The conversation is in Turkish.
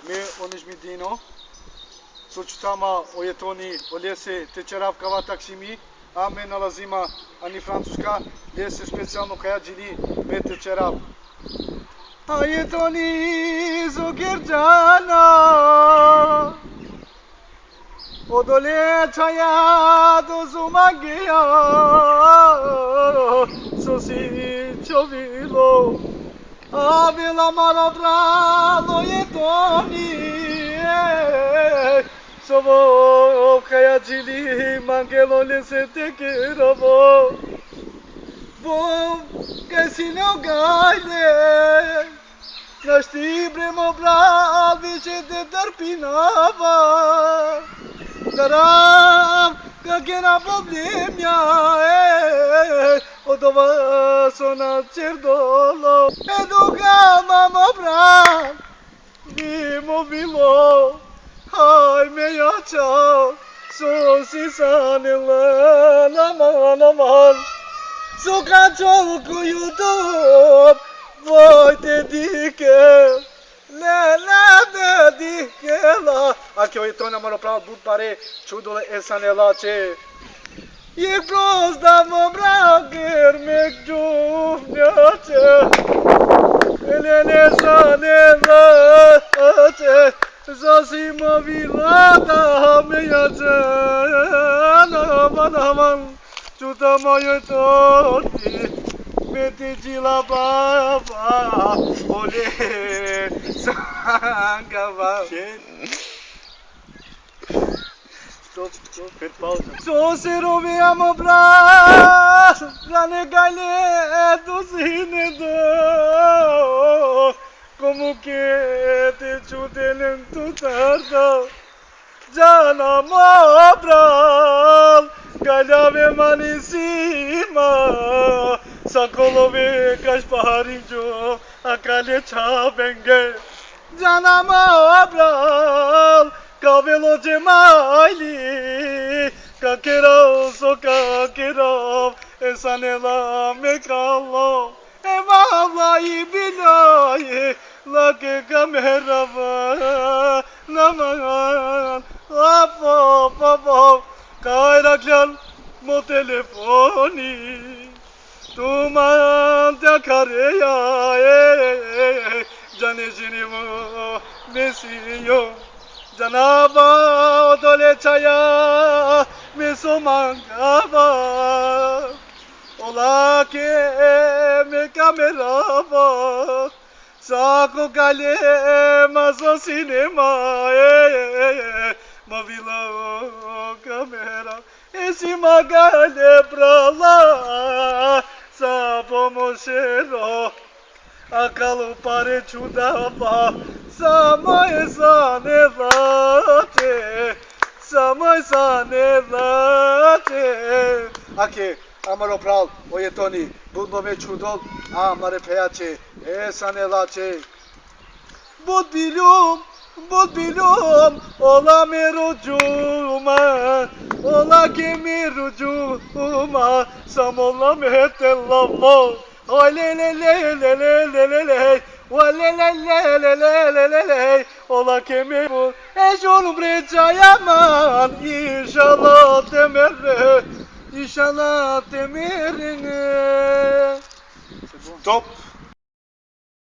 me onishmidino, soqutama o jetoni o lese të qeraf kava taksimi, ame në lazima ani francuska, lese specijalno kaja gjili me të qeraf. A jetoni zogirgjana, o dole qaja do zumagija, sosi qovilo, a bila maro bralo jetoni, sovo kaja gjili mangelo lese te kirovo, bo kësine o gajle, në shtibre më bravi që të tërpinava, Daram că kena problemja o dova sona cerdolo educama më bran mi movilo hai me jaça so si sanilla naman so cançol ku YouTube voi te dike la de dikela a kjo jetona më ropra but pare çudole e sanelaçe je pros da më brager me gjumnjaçe elene sanelaçe zosi më vilata me jaçe naman çuta më jetoni me ti gjila baba ole sangava Stop, per pausa. So se roviamo brane gale dozine do como que te chutelen tu tarda Jana mobral galave manisima Sakolove kaşparinjo akale çabenge Jana mobral Kavelo cemali kakero so kakero esanela me kallo e vallahi billahi la ke kamera va naman hop kayraklan mo telefoni tu man te kareya janejini mo mesiyo Janaba dole çaya me somangava Ola ke me kamerava Sako gale maso cinema Mavila kamera Esse magale pra lá Sapo mochero Akalu pare çudava Samay sanelate Ake, amaro pral, o jetoni, budlo me çudol, amare pejace, e sanelace Bud bilum, ola me rucuma, ola ke me rucuma, samola me tellavo, oy le ola ke me bul, e jonu breca yaman, inşallah temerine. Stop.